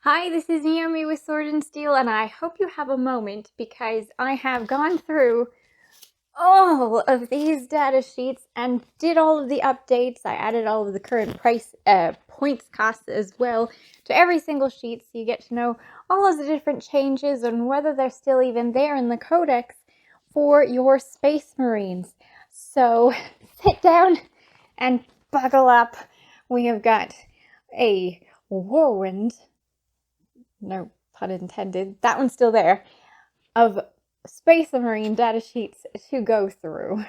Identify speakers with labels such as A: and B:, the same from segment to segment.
A: Hi, this is Naomi with Sword and Steel, and I hope you have a moment because I have gone through all of these data sheets and did all of the updates. I added all of the current points costs as well to every single sheet, so you get to know all of the different changes and whether they're still even there in the Codex for your Space Marines. So sit down and buckle up. We have got a whirlwind, no pun intended, that one's still there, of Space Marine data sheets to go through.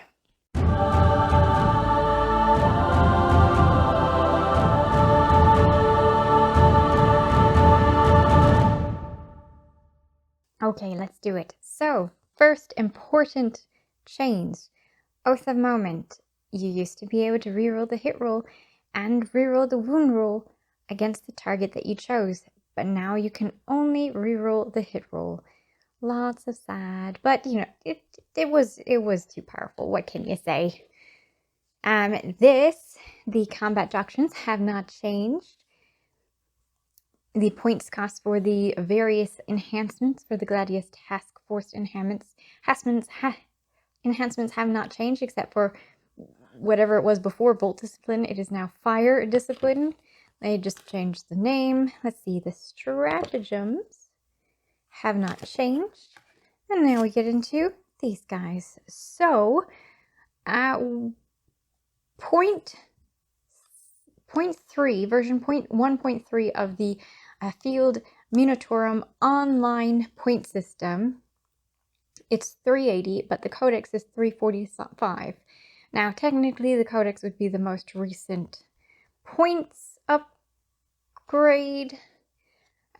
A: Okay, let's do it. So, first important change. Oath of Moment. You used to be able to reroll the hit roll and reroll the wound roll against the target that you chose, but now you can only reroll the hit roll. Lots of sad, but you know, it was too powerful. What can you say? The combat doctrines have not changed. The points cost for the various enhancements for the Gladius Task Force enhancements have not changed, except for whatever it was before Bolt Discipline. It is now Fire Discipline. They just changed the name. Let's see, the stratagems have not changed. And now we get into these guys. So, point 3, version 1.3 of the Field Munitorum online point system. It's 380, but the Codex is 345. Now, technically, the Codex would be the most recent points upgrade,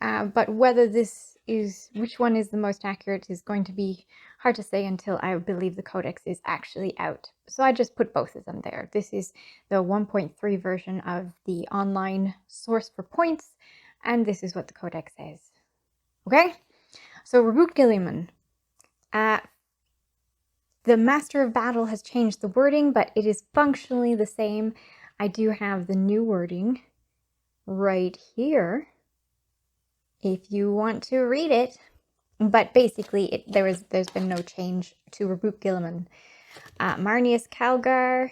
A: but whether which one is the most accurate is going to be hard to say until I believe the Codex is actually out. So I just put both of them there. This is the 1.3 version of the online source for points, and this is what the Codex says. Okay? So Reboot Gilliman. The Master of Battle has changed the wording, but it is functionally the same. I do have the new wording right here if you want to read it. But basically, there's been no change to Reboot Gilliman. Marneus Calgar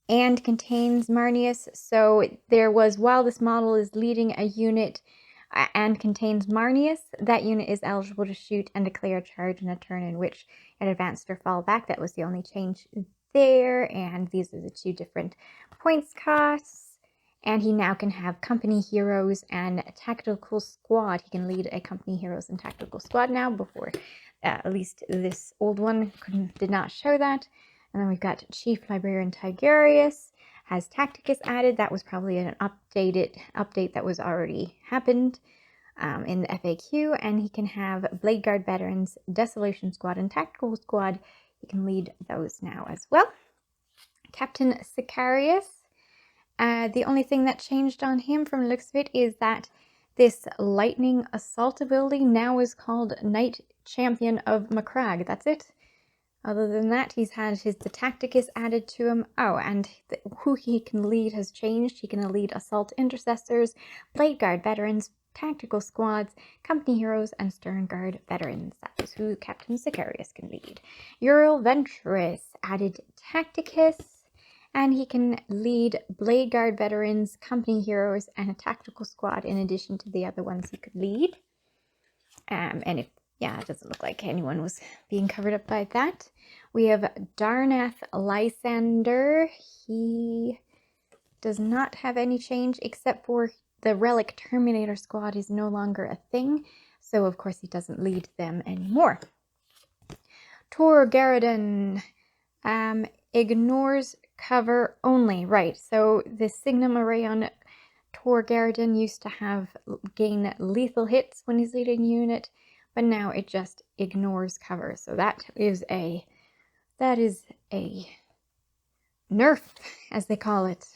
A: and contains Marneus. So there was, while this model is leading a unit and contains Marneus, that unit is eligible to shoot and declare a charge in a turn in which it advanced or fall back. That was the only change there. And these are the two different points costs. And he now can have company heroes and tactical squad. He can lead a company heroes and tactical squad now. Before, at least this old one did not show that. And then we've got Chief Librarian Tigerius has Tacticus added. That was probably an update that was already happened in the FAQ. And he can have Blade Guard Veterans, Desolation Squad, and Tactical Squad. He can lead those now as well. Captain Sicarius. The only thing that changed on him from the looks of it is that this Lightning Assault ability now is called Knight Champion of Macragge. That's it. Other than that, he's had the Tacticus added to him. Oh, and who he can lead has changed. He can lead Assault Intercessors, Blade Guard Veterans, Tactical Squads, Company Heroes, and Stern Guard Veterans. That is who Captain Sicarius can lead. Ural Venturus added Tacticus, and he can lead Blade Guard Veterans, Company Heroes, and a Tactical Squad in addition to the other ones he could lead. It doesn't look like anyone was being covered up by that. We have Darnath Lysander. He does not have any change except for the Relic Terminator Squad is no longer a thing. So, of course, he doesn't lead them anymore. Tor Garridan ignores cover only. Right, so the Signum Array on Tor Garridan used to gain lethal hits when he's leading a unit, but now it just ignores cover. So that is a nerf, as they call it.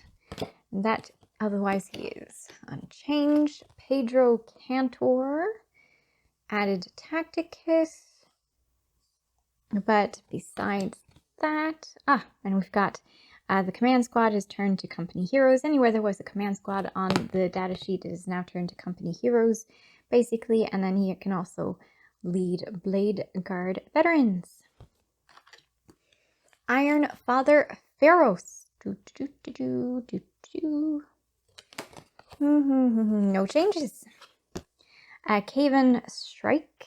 A: That otherwise he is unchanged. Pedro Cantor added Tacticus, but besides that, and we've got The command squad is turned to company heroes. Anywhere there was a command squad on the datasheet, it is now turned to company heroes, basically. And then he can also lead Blade Guard veterans. Iron Father Pharaohs. No changes. Caven Strike.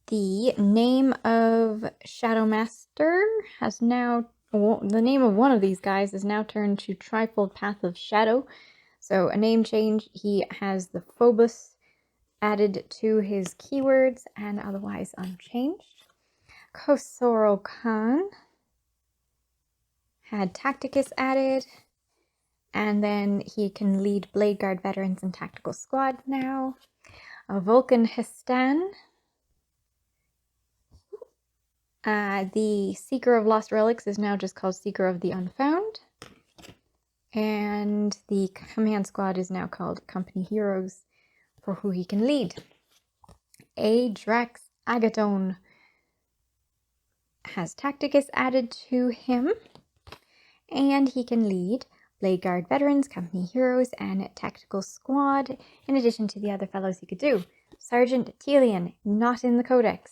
A: The name of Shadow Master has now, the name of one of these guys is now turned to Trifold Path of Shadow. So a name change. He has the Phobos added to his keywords and otherwise unchanged. Khosrow Khan had Tacticus added, and then he can lead Blade Guard veterans and tactical squad now. Vulcan Hestan. The Seeker of Lost Relics is now just called Seeker of the Unfound. And the command squad is now called Company Heroes for who he can lead. Adrax Agaton has Tacticus added to him. And he can lead Blade Guard veterans, Company Heroes, and Tactical Squad, in addition to the other fellows he could do. Sergeant Telian, not in the Codex.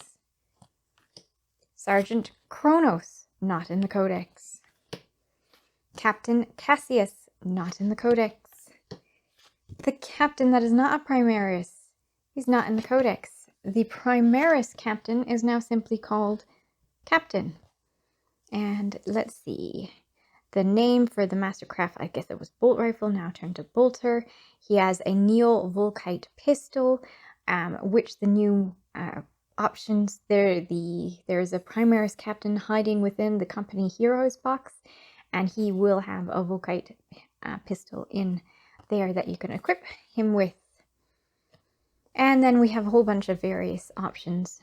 A: Sergeant Kronos, not in the Codex. Captain Cassius, not in the Codex. The captain that is not a Primaris, he's not in the Codex. The Primaris captain is now simply called Captain. And let's see. The name for the Mastercraft, I guess it was Bolt Rifle, now turned to Bolter. He has a Neo-Volkite pistol, which the new options, there's a Primaris captain hiding within the Company Heroes box, and he will have a Volkite pistol in there that you can equip him with. And then we have a whole bunch of various options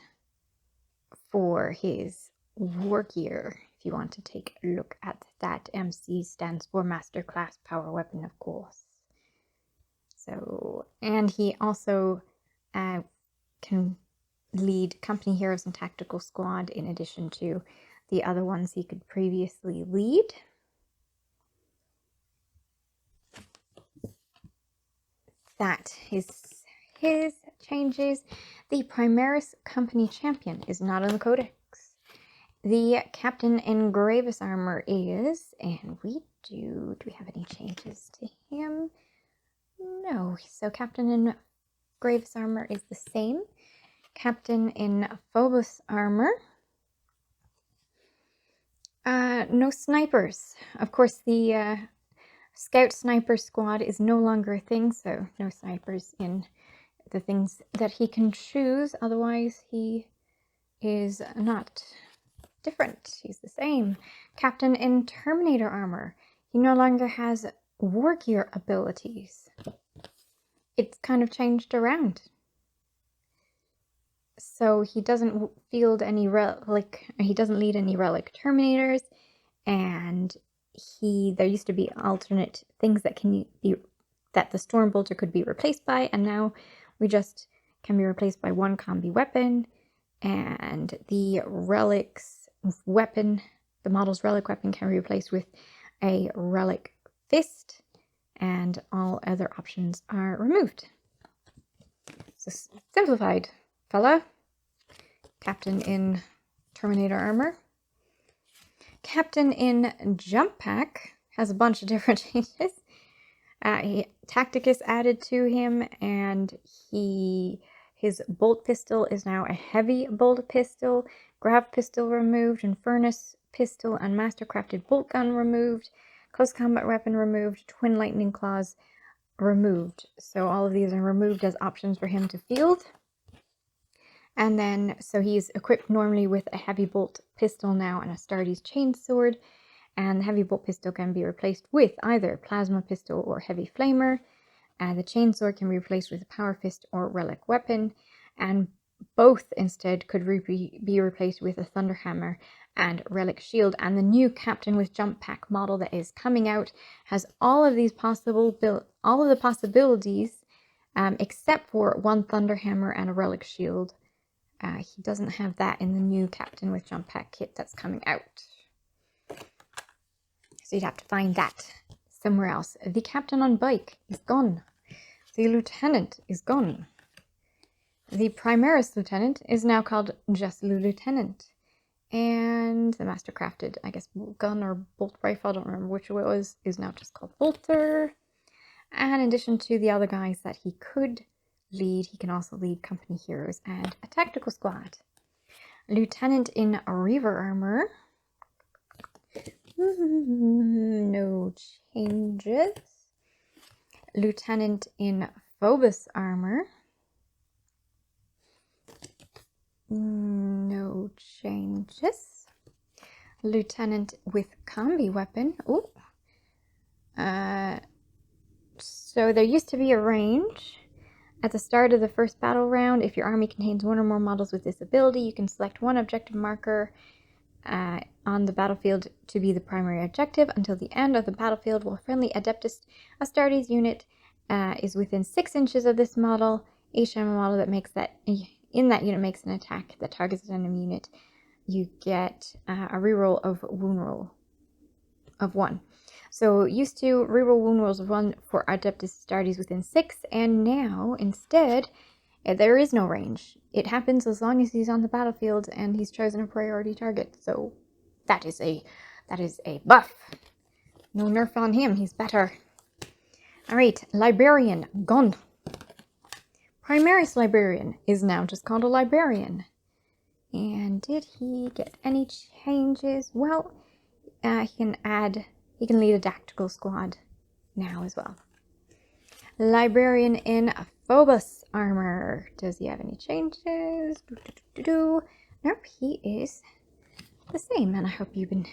A: for his war gear, if you want to take a look at that. MC stands for Master Class Power Weapon, of course. So, and he also can lead Company Heroes and Tactical Squad in addition to the other ones he could previously lead. That is his changes. The Primaris Company Champion is not in the Codex. The Captain in Gravis Armor is, and do we have any changes to him? No, so Captain in Gravis Armor is the same. Captain in Phobos Armor. No snipers. Of course, the Scout Sniper Squad is no longer a thing, so no snipers in the things that he can choose. Otherwise, he is not different. He's the same. Captain in Terminator Armor. He no longer has war gear abilities. It's kind of changed around. So he doesn't field any he doesn't lead any relic Terminators, and there used to be alternate things that that the Storm Bolter could be replaced by, and now we just can be replaced by one combi weapon, and the relic's weapon, the model's relic weapon, can be replaced with a relic fist, and all other options are removed. So simplified, fella. Captain in Terminator Armor. Captain in Jump Pack has a bunch of different changes. Tacticus added to him, and his bolt pistol is now a heavy bolt pistol. Grav pistol removed, and furnace pistol and mastercrafted bolt gun removed. Close combat weapon removed. Twin lightning claws removed. So all of these are removed as options for him to field. And then, so he's equipped normally with a heavy bolt pistol now and a Stardy's chainsword. And the heavy bolt pistol can be replaced with either plasma pistol or heavy flamer. The chainsword can be replaced with a power fist or relic weapon. And both instead could be replaced with a thunder hammer and relic shield. And the new Captain with Jump Pack model that is coming out has all of these all of the possibilities, except for one thunder hammer and a relic shield. He doesn't have that in the new Captain with Jump Pack kit that's coming out. So you'd have to find that somewhere else. The captain on bike is gone. The lieutenant is gone. The Primaris lieutenant is now called just lieutenant. And the mastercrafted, I guess, gun or bolt rifle, I don't remember which it was, is now just called bolter. And in addition to the other guys that he could lead, he can also lead company heroes and a tactical squad. Lieutenant in Reaver armor. No changes. Lieutenant in Phobos armor. No changes. Lieutenant with combi weapon. Oh. So there used to be a range. At the start of the first battle round, if your army contains one or more models with this ability, you can select one objective marker on the battlefield to be the primary objective until the end of the battlefield, while friendly Adeptus Astartes unit is within 6 inches of this model. Each time a model that makes that in that unit makes an attack that targets an enemy unit, you get a reroll of wound roll of 1. So used to reroll wound rolls of 1 for Adeptus Astartes within 6, and now instead there is no range. It happens as long as he's on the battlefield and he's chosen a priority target. So that is a buff. No nerf on him. He's better. All right, librarian gone. Primaris librarian is now just called a librarian. And did he get any changes? Well, he can lead a tactical squad now as well. Librarian in Phobos armor. Does he have any changes? Nope, he is the same. And I hope you've been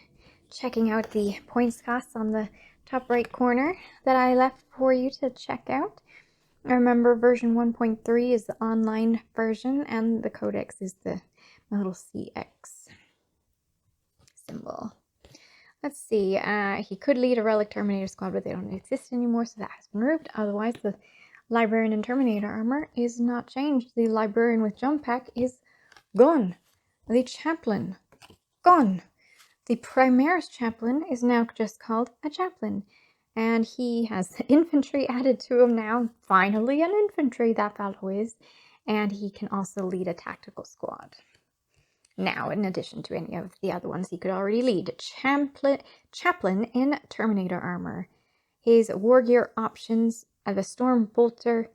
A: checking out the points costs on the top right corner that I left for you to check out. Remember, version 1.3 is the online version, and the Codex is the little CX symbol. Let's see, he could lead a Relic Terminator squad, but they don't exist anymore, so that has been removed. Otherwise, the Librarian and Terminator armor is not changed. The Librarian with Jump Pack is gone. The Chaplain, gone. The Primaris Chaplain is now just called a Chaplain. And he has infantry added to him now. Finally an infantry, that fellow is. And he can also lead a tactical squad. Now, in addition to any of the other ones he could already lead. Chaplain in Terminator armor. His war gear options of a Storm Bolter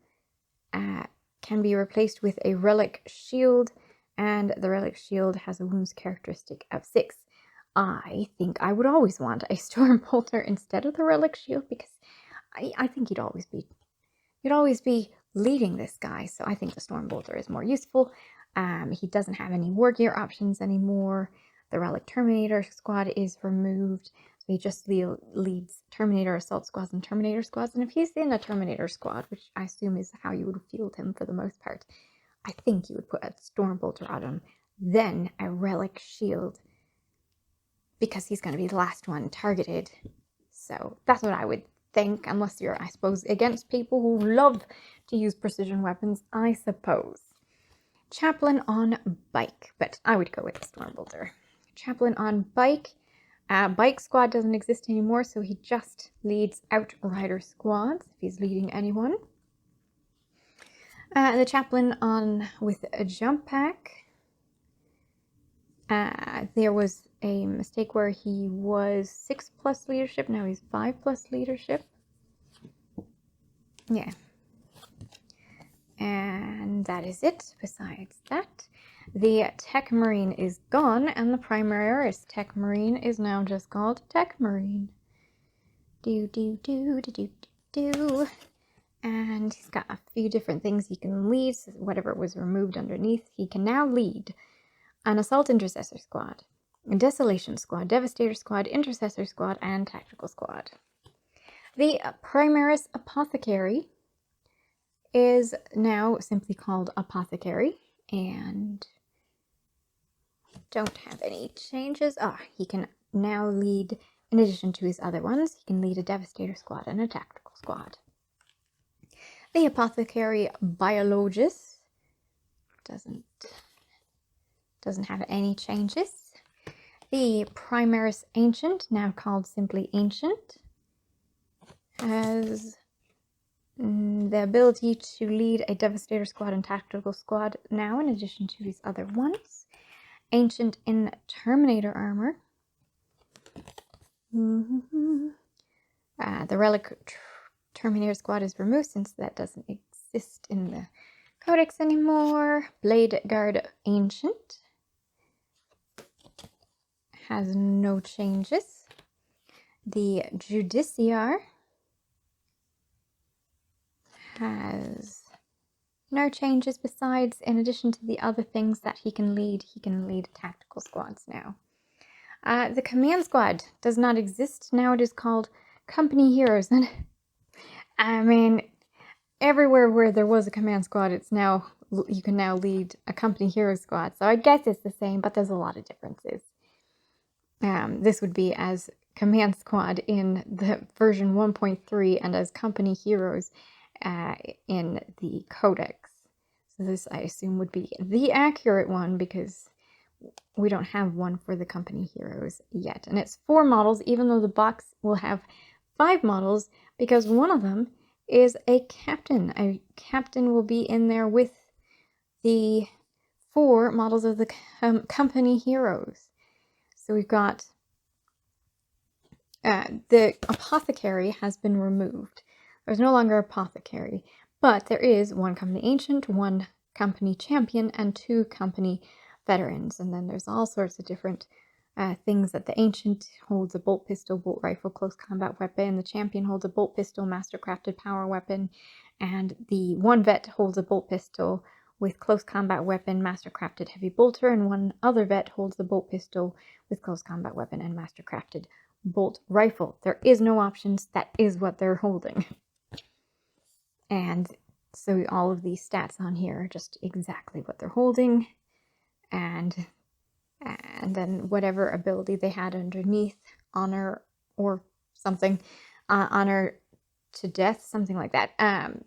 A: can be replaced with a Relic Shield. And the Relic Shield has a wounds characteristic of 6. I think I would always want a Storm Bolter instead of the Relic Shield, because I think you'd always be leading this guy, so I think the Storm Bolter is more useful. He doesn't have any war gear options anymore. The Relic Terminator squad is removed, so he just leads Terminator assault squads and Terminator squads, and if he's in a Terminator squad, which I assume is how you would field him for the most part, I think you would put a Storm Bolter on him, then a Relic Shield, because he's going to be the last one targeted. So that's what I would think, unless you're, I suppose, against people who love to use precision weapons, I suppose. Chaplain on bike, but I would go with the Storm Bolter. Chaplain on bike. Bike squad doesn't exist anymore, so he just leads Outrider squads, if he's leading anyone. The Chaplain on with a Jump Pack. There was a mistake where he was 6+ leadership, now he's 5+ leadership. Yeah. And that is it. Besides that, the Tech Marine is gone, and the Primaris Tech Marine is now just called Tech Marine. And he's got a few different things he can lead, so whatever was removed underneath, he can now lead. An Assault Intercessor Squad, a Desolation Squad, Devastator Squad, Intercessor Squad, and Tactical Squad. The Primaris Apothecary is now simply called Apothecary, and don't have any changes. He can now lead, in addition to his other ones, he can lead a Devastator Squad and a Tactical Squad. The Apothecary Biologist doesn't have any changes. The Primaris Ancient, now called simply Ancient, has the ability to lead a Devastator squad and tactical squad now, in addition to these other ones. Ancient in Terminator armor. The Relic Terminator squad is removed since that doesn't exist in the Codex anymore. Blade Guard Ancient has no changes. The Judiciar has no changes besides, in addition to the other things that he can lead tactical squads now. The Command Squad does not exist. Now it is called Company Heroes. And I mean, everywhere where there was a Command Squad, it's now, you can now lead a Company Hero squad. So I guess it's the same, but there's a lot of differences. This would be as Command Squad in the version 1.3 and as Company Heroes in the Codex. So this, I assume, would be the accurate one because we don't have one for the Company Heroes yet. And it's 4 models, even though the box will have 5 models, because one of them is a captain. A captain will be in there with the 4 models of the Company Heroes. So we've got the Apothecary has been removed. There's no longer Apothecary, but there is 1 Company Ancient, 1 Company Champion, and 2 Company Veterans. And then there's all sorts of different things that the Ancient holds: a bolt pistol, bolt rifle, close combat weapon. The Champion holds a bolt pistol, mastercrafted power weapon. And the 1 Vet holds a bolt pistol with close combat weapon, mastercrafted heavy bolter. And 1 other Vet holds the bolt pistol with close combat weapon and mastercrafted bolt rifle. There is no options. That is what they're holding. And so all of these stats on here are just exactly what they're holding. And then whatever ability they had underneath, honor or something, honor to death, something like that,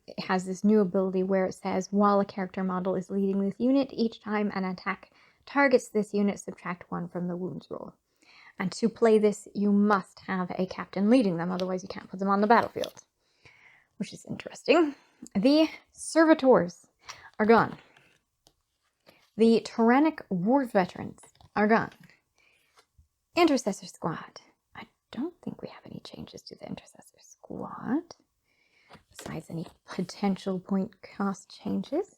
A: it has this new ability where it says, while a character model is leading this unit, each time an attack targets this unit, subtract 1 from the wounds roll. And to play this, you must have a captain leading them, otherwise you can't put them on the battlefield, which is interesting. The Servitors are gone. The Tyrannic War Veterans are gone. Intercessor Squad. I don't think we have any changes to the Intercessor Squad, besides any potential point cost changes.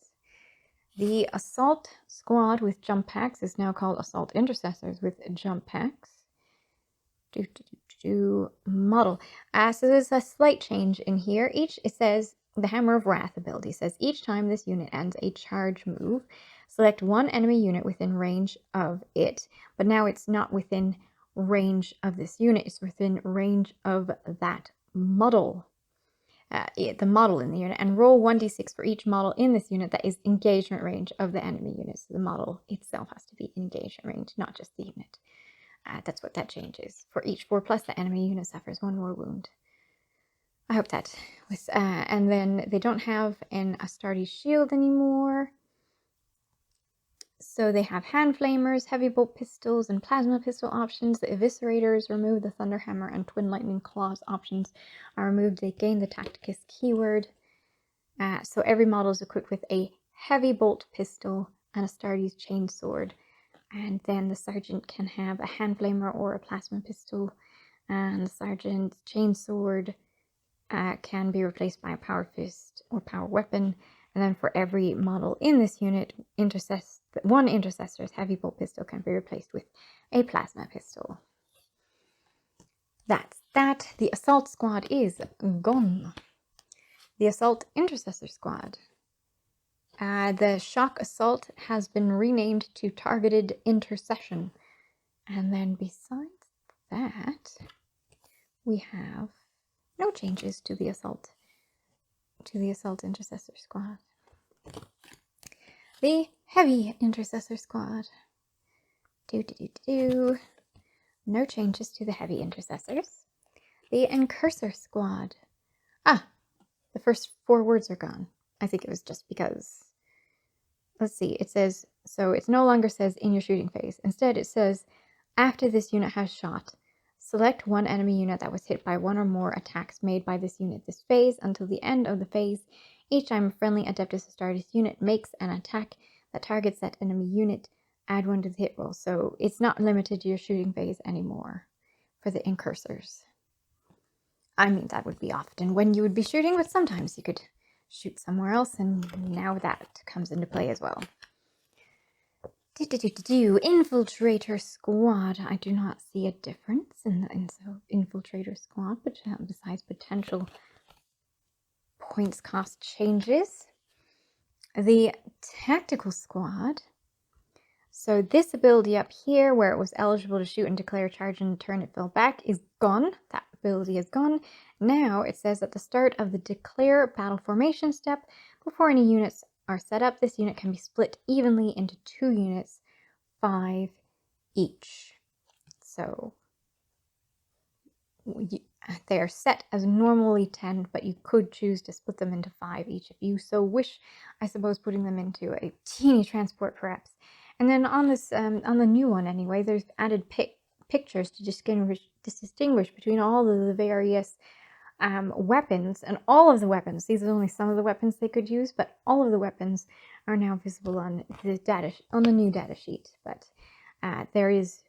A: The Assault Squad with jump packs is now called Assault Intercessors with jump packs. Model. So there's a slight change in here. It says, the Hammer of Wrath ability says, each time this unit ends a charge move, select 1 enemy unit within range of it. But now it's not within range of this unit, it's within range of that model. The model in the unit, and roll 1d6 for each model in this unit that is engagement range of the enemy unit. So the model itself has to be engagement range, not just the unit. That's what that changes. For each 4+, the enemy unit suffers 1 more wound. I hope that was... and then they don't have an Astartes shield anymore. So they have hand flamers, heavy bolt pistols, and plasma pistol options. The eviscerators remove, the thunder hammer and twin lightning claws options are removed. They gain the tacticus keyword. So every model is equipped with a heavy bolt pistol and Astartes chainsword. And then the sergeant can have a hand flamer or a plasma pistol. And the sergeant's chainsword can be replaced by a power fist or power weapon. And then for every model in this unit, 1 intercessor's heavy bolt pistol can be replaced with a plasma pistol. That's that. The Assault Squad is gone. The Assault Intercessor Squad. The Shock Assault has been renamed to Targeted Intercession. And then besides that, we have no changes to the Assault Intercessor Squad. The Heavy Intercessor Squad. No changes to the Heavy Intercessors. The Encursor Squad. The first 4 words are gone. I think it was just because... Let's see, it says... So it no longer says in your shooting phase. Instead it says After this unit has shot, select one enemy unit that was hit by one or more attacks made by this unit this phase until the end of the phase. Each time a friendly Adeptus Astartes unit makes an attack that targets that enemy unit, add 1 to the hit roll. So it's not limited to your shooting phase anymore for the incursors. I mean, that would be often when you would be shooting, but sometimes you could shoot somewhere else, and now that comes into play as well. Infiltrator squad. I do not see a difference in the infiltrator squad, but besides potential points cost changes. The tactical squad. So this ability up here, where it was eligible to shoot and declare a charge and turn it fell back, is gone. That ability is gone. Now it says at the start of the declare battle formation step, before any units are set up, this unit can be split evenly into 2 units, 5 each. So they are set as normally 10, but you could choose to split them into 5 each if you so wish. I suppose putting them into a teeny transport perhaps. And then on this, on the new one anyway, there's added pictures to distinguish between all of the various weapons, and all of the weapons. These are only some of the weapons they could use, but all of the weapons are now visible on the new data sheet. But there is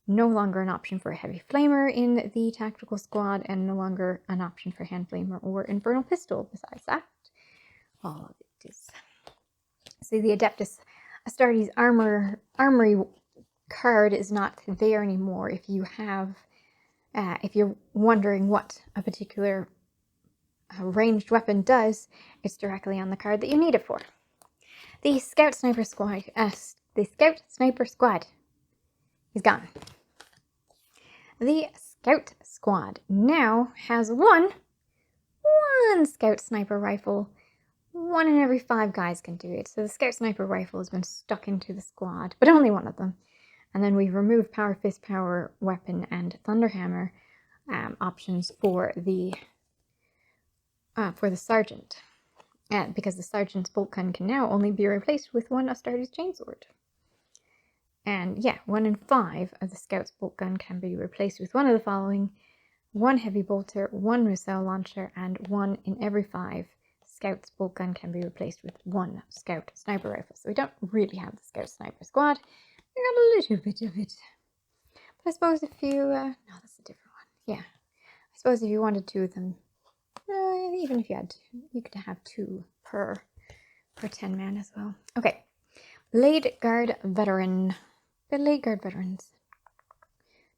A: no longer an option for a heavy flamer in the tactical squad, and no longer an option for hand flamer or infernal pistol. Besides that, all of it is. See, the Adeptus Astartes armory card is not there anymore. If you have, if you're wondering what a particular ranged weapon does, it's directly on the card that you need it for. The Scout Sniper Squad. The Scout Sniper Squad is gone. The Scout Squad now has one Scout Sniper Rifle. 1 in every 5 guys can do it. So the Scout Sniper Rifle has been stuck into the squad, but only one of them. And then we've removed Power Fist, Power Weapon, and Thunderhammer options for the Sergeant. Because the Sergeant's bolt gun can now only be replaced with 1 Astartes Chainsword. And yeah, 1 in 5 of the Scout's bolt gun can be replaced with one of the following: 1 heavy bolter, 1 missile launcher, and 1 in every 5 Scout's bolt gun can be replaced with 1 Scout Sniper Rifle. So we don't really have the Scout Sniper Squad. We got a little bit of it. But I suppose if you... no, that's a different one. Yeah. I suppose if you wanted 2 of them, even if you had 2, you could have 2 per 10 man as well. Okay. Blade Guard Veteran. Blade Guard Veterans.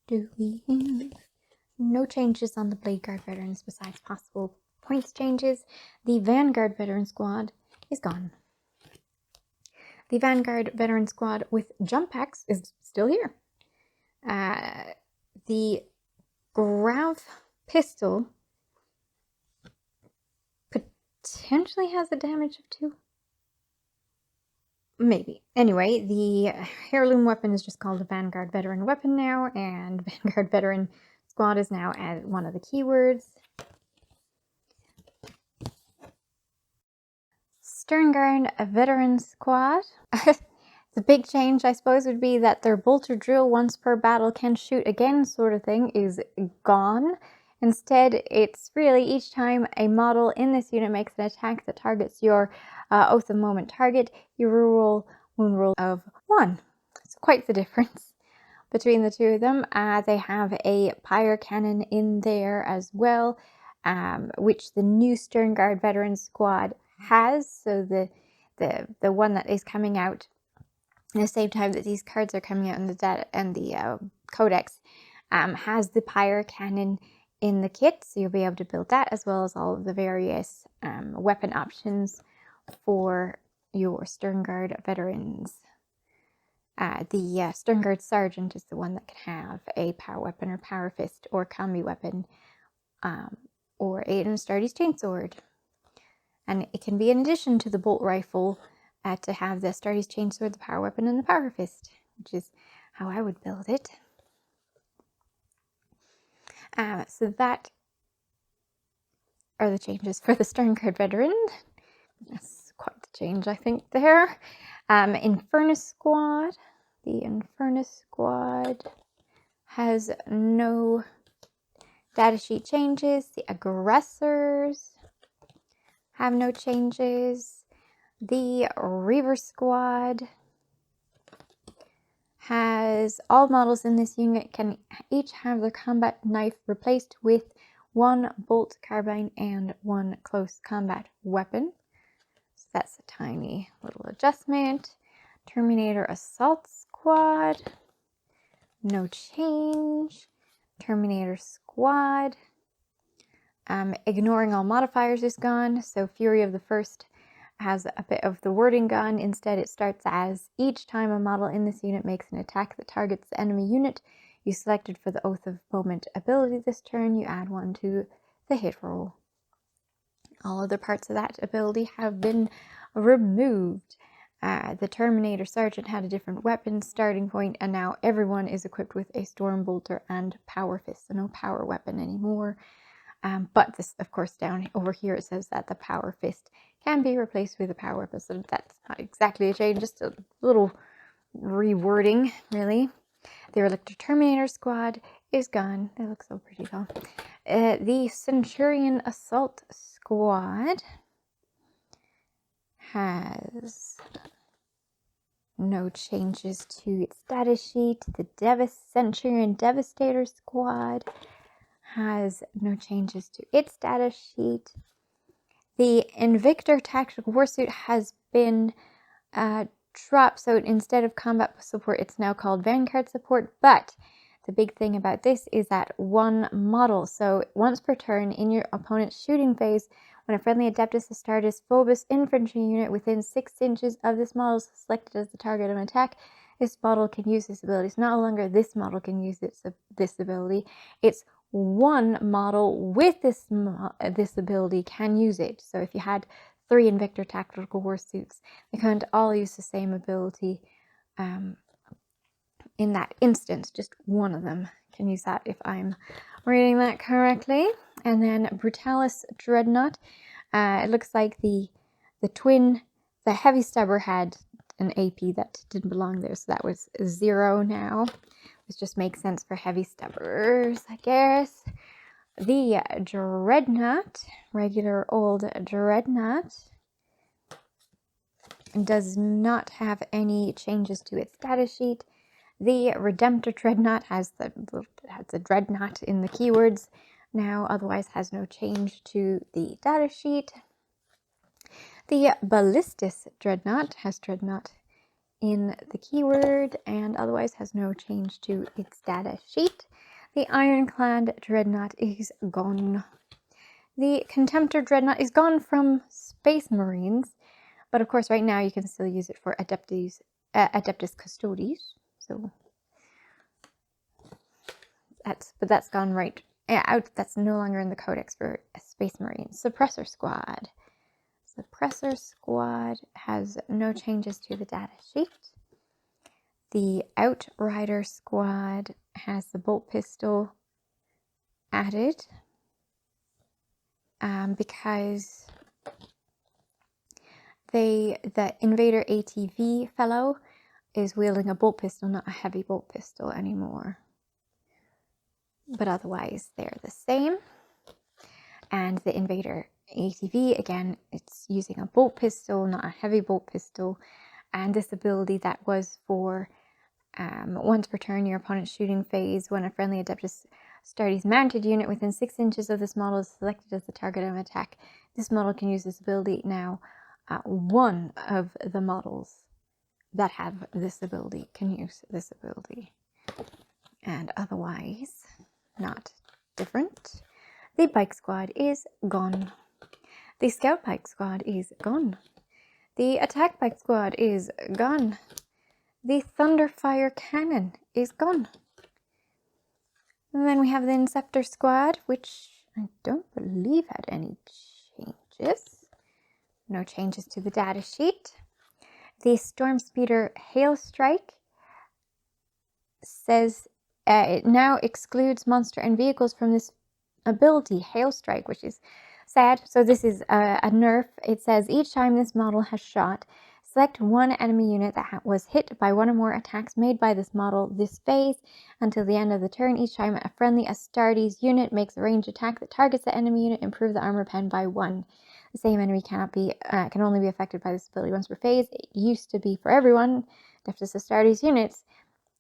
A: Do we have... No changes on the Blade Guard Veterans besides possible points changes. The Vanguard Veteran Squad is gone. The Vanguard Veteran Squad with jump packs is still here. The Grav Pistol potentially has a damage of 2. Maybe. Anyway, the Heirloom Weapon is just called a Vanguard Veteran Weapon now, and Vanguard Veteran Squad is now as one of the keywords. Sternguard Veteran Squad. The big change, I suppose, would be that their bolter drill once per battle can shoot again sort of thing is gone. Instead, it's really each time a model in this unit makes an attack that targets your Oath of Moment target, you roll wound roll of 1. It's quite the difference between the 2 of them. They have a Pyre Cannon in there as well, which the new Sternguard Veteran Squad has. So the one that is coming out at the same time that these cards are coming out in the data and the Codex has the Pyre Cannon in the kit, so you'll be able to build that as well as all of the various weapon options for your Sternguard veterans. The Sternguard Sergeant is the one that can have a power weapon or power fist or combi weapon, or an Astartes Chainsword. And it can be in addition to the bolt rifle to have the Astartes Chainsword, the power weapon, and the power fist, which is how I would build it. So that are the changes for the Sternguard veteran. That's quite the change, I think, there. Infernus Squad. The Infernus Squad has no datasheet changes. The aggressors have no changes. The Reaver Squad has all models in this unit can each have their combat knife replaced with one bolt carbine and one close combat weapon. So that's a tiny little adjustment. Terminator Assault Squad, no change. Terminator Squad, ignoring all modifiers is gone. So Fury of the First has a bit of the wording gone. Instead, it starts as each time a model in this unit makes an attack that targets the enemy unit you selected for the Oath of Moment ability this turn, you add 1 to the hit roll. All other parts of that ability have been removed. The Terminator Sergeant had a different weapon starting point, and now everyone is equipped with a Storm Bolter and Power Fist, so no power weapon anymore. But this, of course, down over here it says that the Power Fist can be replaced with a power weapon, so that's not exactly a change, just a little rewording, really. The Electro Terminator Squad is gone. They look so pretty though. The Centurion Assault Squad has no changes to its data sheet. The Centurion Devastator Squad has no changes to its data sheet. The Invictor Tactical Warsuit has been dropped, so instead of combat support, it's now called Vanguard Support, but the big thing about this is that one model, so once per turn in your opponent's shooting phase, when a friendly Adeptus Astartes Phobos infantry unit within 6 inches of this model is selected as the target of an attack, this model can use this ability. It's no longer this model can use this ability, it's one model with this ability can use it. So if you had 3 Invictor Tactical Warsuits, they can't all use the same ability in that instance. Just one of them can use that, if I'm reading that correctly. And then Brutalis Dreadnought. It looks like the Heavy Stubber had an AP that didn't belong there, so that was 0 now. This just makes sense for Heavy Stubbers, I guess. The Dreadnought, regular old Dreadnought, does not have any changes to its data sheet. The Redemptor Dreadnought has the Dreadnought in the keywords now, otherwise has no change to the data sheet. The Ballistus Dreadnought has Dreadnought in the keyword and otherwise has no change to its data sheet. The Ironclad Dreadnought is gone. The Contemptor Dreadnought is gone from Space Marines, but of course right now you can still use it for Adeptus Custodes. So that's gone right out. That's no longer in the Codex for Space Marines. Suppressor Squad. Suppressor Squad has no changes to the data sheet. The Outrider Squad has the bolt pistol added because the Invader ATV fellow is wielding a bolt pistol, not a heavy bolt pistol anymore. But otherwise, they're the same. And the Invader ATV, again, it's using a bolt pistol, not a heavy bolt pistol. And this ability that was for once per turn, your opponent's shooting phase, when a friendly Adeptus Astartes mounted unit within 6 inches of this model is selected as the target of an attack, this model can use this ability. Now, one of the models that have this ability can use this ability. And otherwise, not different. The Bike Squad is gone. The Scout Bike Squad is gone. The Attack Bike Squad is gone. The Thunderfire Cannon is gone. And then we have the Inceptor Squad, which I don't believe had any changes. No changes to the data sheet. The Storm Speeder Hail Strike says it now excludes monster and vehicles from this ability, Hail Strike, which is sad. So this is a nerf. It says each time this model has shot, Select one enemy unit that was hit by one or more attacks made by this model this phase until the end of the turn. Each time a friendly Astartes unit makes a ranged attack that targets the enemy unit, improve the armor pen by 1. The same enemy can only be affected by this ability once per phase. It used to be for everyone, except as Astartes units,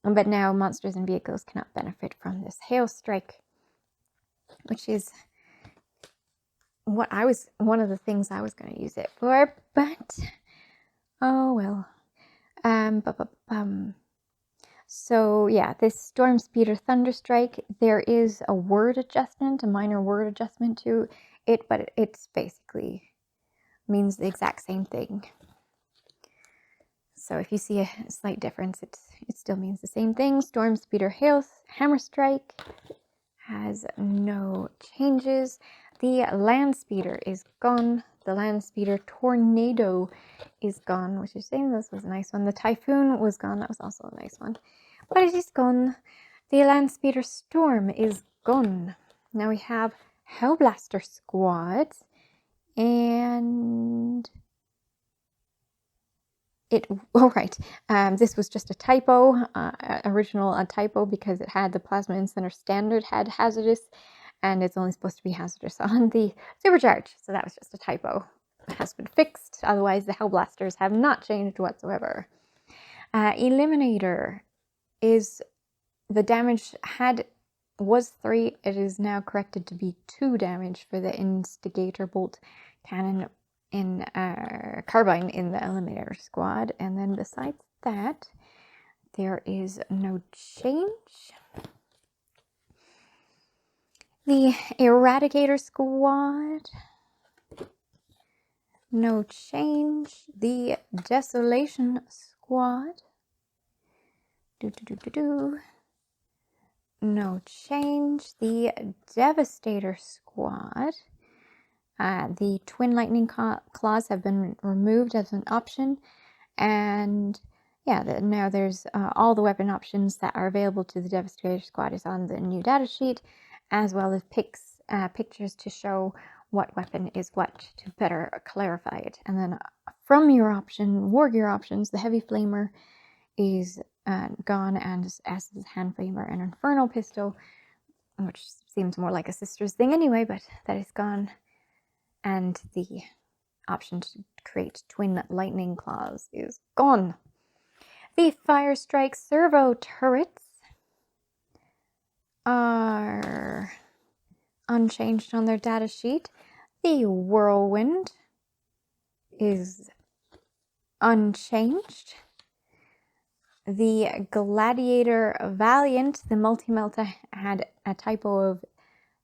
A: but now monsters and vehicles cannot benefit from this Hail Strike, which is one of the things I was going to use it for, but oh well. So yeah, this Storm Speeder Thunderstrike, there is a word adjustment, a minor word adjustment to it, but it's basically means the exact same thing. So if you see a slight difference, it still means the same thing. Storm Speeder Hammer Strike has no changes. The Land Speeder is gone. The Land Speeder Tornado is gone, which is saying this was a nice one. The Typhoon was gone. That was also a nice one. But it is gone. The Land Speeder Storm is gone. Now we have Hellblaster Squad. And this was just a typo, a typo, because it had the Plasma Incinerator Standard had hazardous, and it's only supposed to be hazardous on the Supercharge, so that was just a typo. It has been fixed, otherwise the Hellblasters have not changed whatsoever. Eliminator is, the damage was 3, it is now corrected to be 2 damage for the Instigator Bolt Cannon in Carbine in the Eliminator Squad. And then besides that, there is no change. The Eradicator Squad, no change. The Desolation Squad, no change. The Devastator Squad, the Twin Lightning Claws have been removed as an option, and yeah, now there's all the weapon options that are available to the Devastator Squad is on the new data sheet, as well as pictures to show what weapon is what to better clarify it. And then from your War Gear options, the Heavy Flamer is gone, and as is Hand Flamer and Infernal Pistol, which seems more like a sister's thing anyway, but that is gone. And the option to create Twin Lightning Claws is gone. The Fire Strike Servo Turrets are unchanged on their data sheet. The Whirlwind is unchanged. The Gladiator Valiant, the multi-melta had a typo of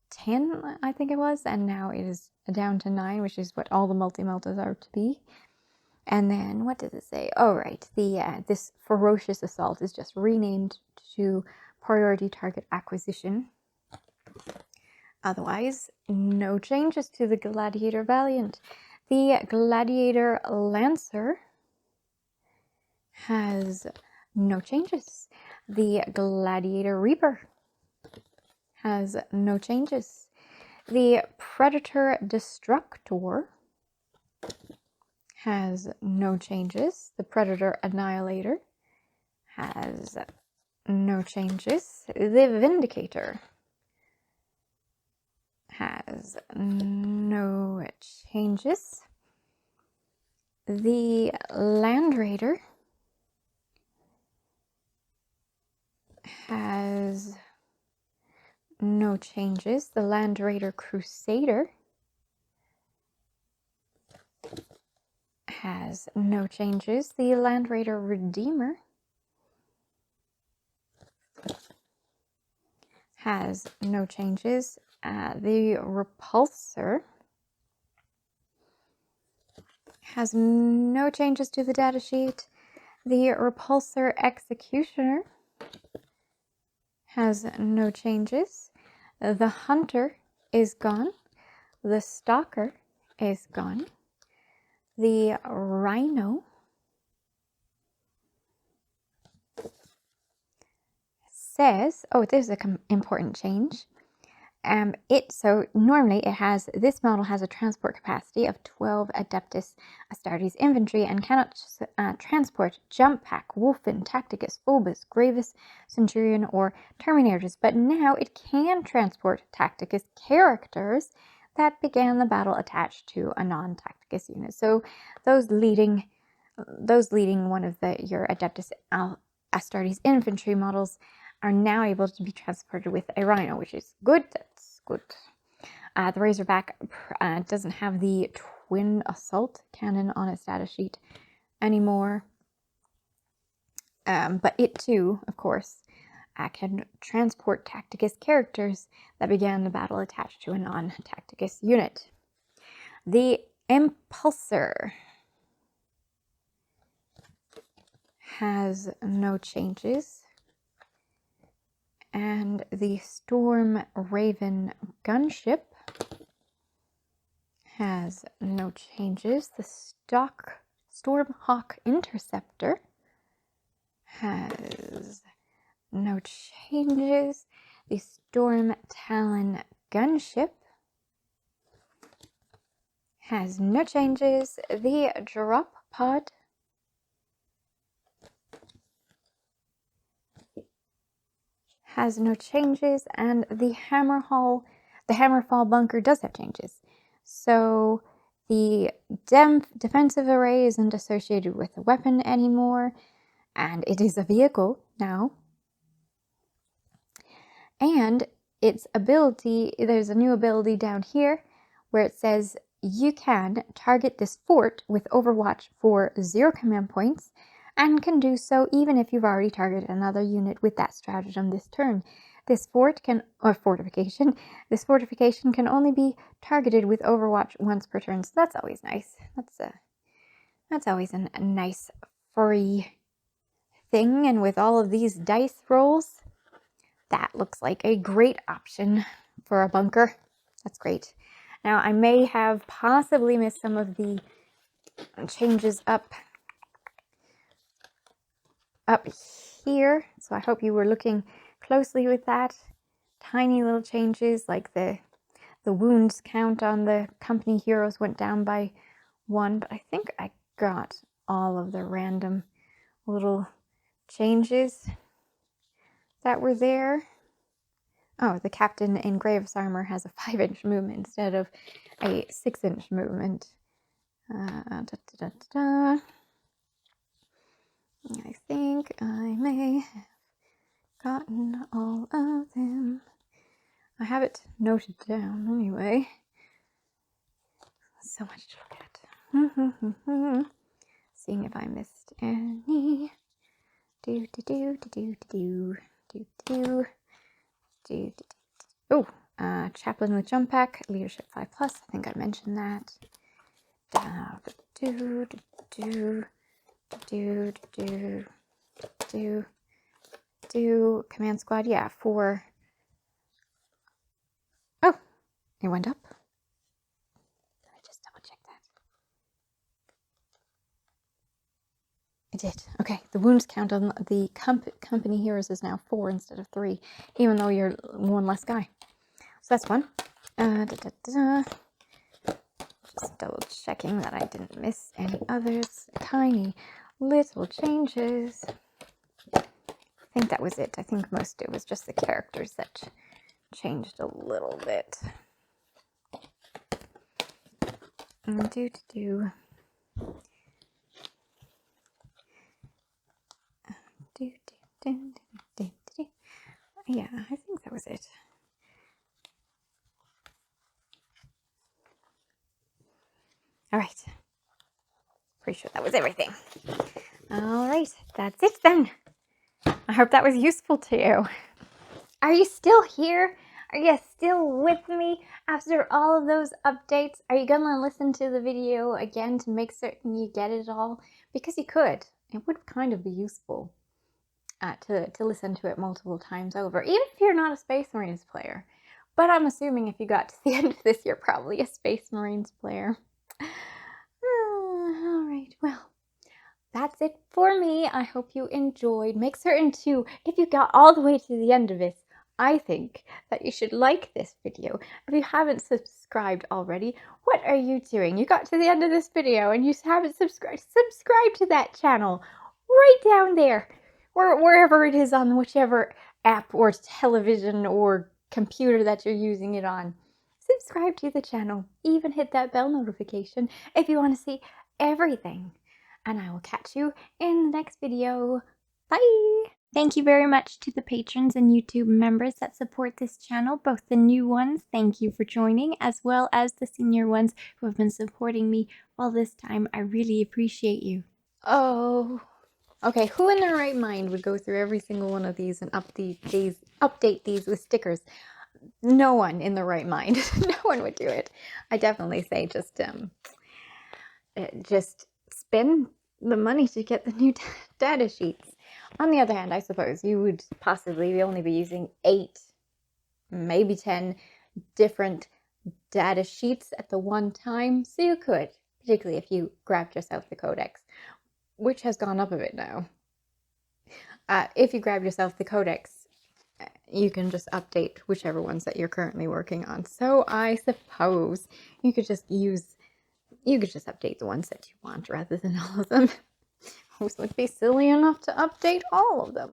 A: 10, I think it was, and now it is down to 9, which is what all the multi-meltas are to be. And then, what does it say? Oh, right, this Ferocious Assault is just renamed to Priority Target Acquisition. Otherwise, no changes to the Gladiator Valiant. The Gladiator Lancer has no changes. The Gladiator Reaper has no changes. The Predator Destructor has no changes. The Predator Annihilator has no changes. The Vindicator has no changes. The Land Raider has no changes. The Land Raider Crusader has no changes. The Land Raider Redeemer has no changes. The Repulsor has no changes to the datasheet. The Repulsor Executioner has no changes. The Hunter is gone. The Stalker is gone. The Rhino says, oh, there's an important change. So normally this model has a transport capacity of 12 Adeptus Astartes infantry and cannot transport Jump Pack, Wolfen, Tacticus, Phobos, Gravis, Centurion, or Terminators, but now it can transport Tacticus characters that began the battle attached to a non-Tacticus unit. So those leading one of your Adeptus Astartes infantry models are now able to be transported with a Rhino, which is good. That's good. The Razorback doesn't have the twin assault cannon on its data sheet anymore. But it too, of course, can transport Tacticus characters that began the battle attached to a non-Tacticus unit. The Impulsor has no changes. And the Storm Raven gunship has no changes. The stock Stormhawk interceptor has no changes. The Storm Talon gunship has no changes. The drop pod has no changes, and the Hammerfall bunker does have changes. So the defensive array isn't associated with a weapon anymore, and it is a vehicle now. And its ability, there's a new ability down here where it says you can target this fort with Overwatch for 0 command points, and can do so even if you've already targeted another unit with that stratagem this turn. This fortification can only be targeted with Overwatch once per turn, so that's always nice. That's always a nice free thing, and with all of these dice rolls, that looks like a great option for a bunker. That's great. Now, I may have possibly missed some of the changes up here, so I hope you were looking closely with that. Tiny little changes, like the wounds count on the company heroes went down by 1, but I think I got all of the random little changes that were there. Oh, the captain in Graves armor has a 5-inch movement instead of a 6-inch movement. I think I may have gotten all of them. I have it noted down anyway. So much to look at. Seeing if I missed any. Oh, chaplain with jump pack, leadership 5+. I think I mentioned that. Command squad, yeah, 4. Oh, it went up. Let me just double check that. It did. Okay, the wounds count on the company heroes is now 4 instead of 3, even though you're 1 less guy. So that's fun. Just double checking that I didn't miss any others. Tiny little changes. I think that was it. I think most it was just the characters that changed a little bit. Yeah, I think that was it. All right. Pretty sure that was everything. All right, that's it then. I hope that was useful to you. Are you still here? Are you still with me after all of those updates? Are you gonna listen to the video again to make certain you get it all? Because you could. It would kind of be useful to listen to it multiple times over, even if you're not a Space Marines player. But I'm assuming if you got to the end of this, you're probably a Space Marines player. All right, well, that's it for me. I hope you enjoyed. Make certain to, if you got all the way to the end of this, I think that you should like this video. If you haven't subscribed already, what are you doing? You got to the end of this video and you haven't subscribed. Subscribe to that channel right down there, or wherever it is on whichever app or television or computer that you're using it on. Subscribe to the channel. Even hit that bell notification if you want to see everything. And I will catch you in the next video. Bye! Thank you very much to the patrons and YouTube members that support this channel, both the new ones, thank you for joining, as well as the senior ones who have been supporting me all this time. I really appreciate you. Oh, okay, who in their right mind would go through every single one of these and update these with stickers? No one in the right mind. No one would do it. I definitely say just spend the money to get the new data sheets. On the other hand, I suppose you would possibly only be using 8, maybe 10 different data sheets at the one time. So you could, particularly if you grabbed yourself the Codex, which has gone up a bit now. If you grab yourself the Codex, you can just update whichever ones that you're currently working on. So I suppose you could just update the ones that you want rather than all of them. Who would be silly enough to update all of them?